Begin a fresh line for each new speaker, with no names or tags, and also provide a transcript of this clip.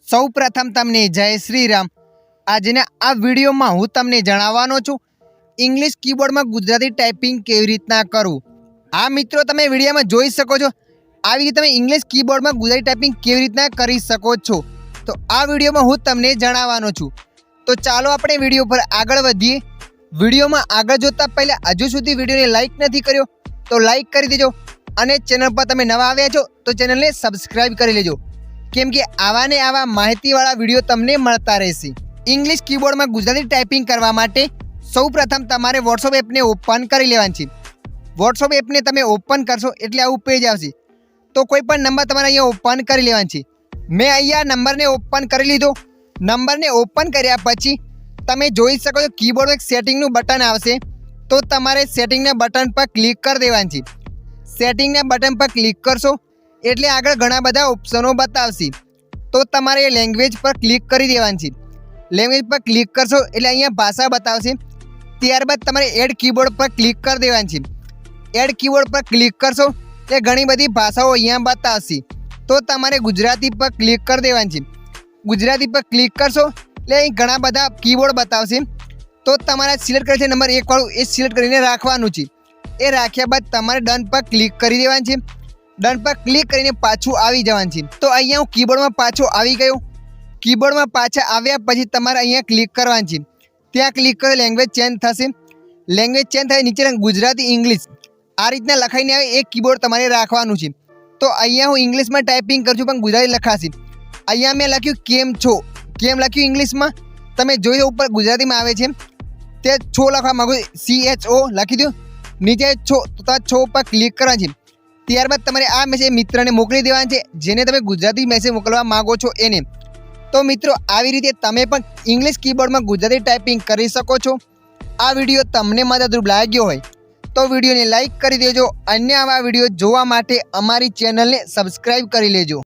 સૌ પ્રથમ તમને જય શ્રી રામ। આજના આ વિડીયોમાં હું તમને જણાવવાનો છું ઇંગ્લિશ કીબોર્ડમાં ગુજરાતી ટાઈપિંગ કેવી રીતના કરવું। આ મિત્રો તમે વિડીયોમાં જોઈ શકો છો આવી રીતે તમે ઇંગ્લિશ કીબોર્ડમાં ગુજરાતી ટાઈપિંગ કેવી રીતના કરી શકો છો। તો આ વિડીયોમાં હું તમને જણાવવાનો છું। તો ચાલો આપણે વિડીયો પર આગળ વધીએ। વિડીયોમાં આગળ જોતા પહેલાં હજુ સુધી વિડીયોને લાઈક નથી કર્યો તો લાઈક કરી દેજો અને ચેનલ પર તમે નવા આવ્યા છો તો ચેનલને સબસ્ક્રાઇબ કરી લેજો, કેમ કે આવા ને આવા માહિતીવાળા વિડીયો તમને મળતા રહેશે। ઇંગ્લિશ કીબોર્ડમાં ગુજરાતી ટાઈપિંગ કરવા માટે સૌપ્રથમ તમારે વોટ્સઅપ એપને ઓપન કરી લેવાની છે। વોટ્સઅપ એપને તમે ઓપન કરશો એટલે આવું પેજ આવશે। તો કોઈ પણ નંબર તમારે અહીંયા ઓપન કરી લેવાનો છે। મેં અહીંયા નંબરને ઓપન કરી લીધો। નંબરને ઓપન કર્યા પછી તમે જોઈ શકો છો કીબોર્ડમાં એક સેટિંગનું બટન આવશે। તો તમારે સેટિંગના બટન પર ક્લિક કરી દેવાનું છે। સેટિંગના બટન પર ક્લિક કરશો એટલે આગળ ઘણા બધા ઓપ્શનો બતાવશે। તો તમારે લેંગ્વેજ પર ક્લિક કરી દેવાનું છે। લેંગ્વેજ પર ક્લિક કરશો એટલે અહીંયા ભાષા બતાવશે। ત્યારબાદ તમારે એડ કીબોર્ડ પર ક્લિક કરી દેવાનું છે। એડ કીબોર્ડ પર ક્લિક કરશો એટલે ઘણી બધી ભાષાઓ અહીંયા બતાવશે। તો તમારે ગુજરાતી પર ક્લિક કરી દેવાનું છે। ગુજરાતી પર ક્લિક કરશો એટલે અહીં ઘણા બધા કીબોર્ડ બતાવશે। તો તમારે સિલેક્ટ કરેલ છે નંબર 1 વાળું એ સિલેક્ટ કરીને રાખવાનું છે। એ રાખ્યા બાદ તમારે ડન પર ક્લિક કરી દેવાનું છે। ડન પર ક્લિક કરીને પાછું આવી જવાનું છે। તો અહીંયા હું કીબોર્ડમાં પાછો આવી ગયો। કીબોર્ડમાં પાછા આવ્યા પછી તમારે અહીંયા ક્લિક કરવાનું છે। ત્યાં ક્લિક કરો લેંગ્વેજ ચેન્જ થશે। લેંગ્વેજ ચેન્જ થાય નીચે ગુજરાતી ઇંગ્લિશ આ રીતના લખાઈને આવે એ કીબોર્ડ તમારે રાખવાનું છે। તો અહીંયા હું ઇંગ્લિશમાં ટાઈપિંગ કરું છું પણ ગુજરાતી લખાશે। અહીંયા મેં લખ્યું કેમ છો, કેમ લખ્યું ઇંગ્લિશમાં તમે જોઈ ઉપર ગુજરાતીમાં આવે છે તે છો લખવા માગો CHO લખી દો। નીચે છો તો છો પર ક્લિક કરવાનું છે। ત્યારબાદ તમારે આ મેસેજ મિત્રને મોકલી દેવાનું છે જેને તમે ગુજરાતી મેસેજ મોકલવા માગો છો એને। તો મિત્રો આવી રીતે તમે પણ ઇંગ્લિશ કીબોર્ડમાં ગુજરાતી ટાઈપિંગ કરી શકો છો। આ વિડીયો તમને મદદરૂપ લાગ્યો હોય તો વિડીયોને લાઈક કરી દેજો। અન્ય આવા વિડીયો જોવા માટે અમારી ચેનલને સબસ્ક્રાઈબ કરી લેજો।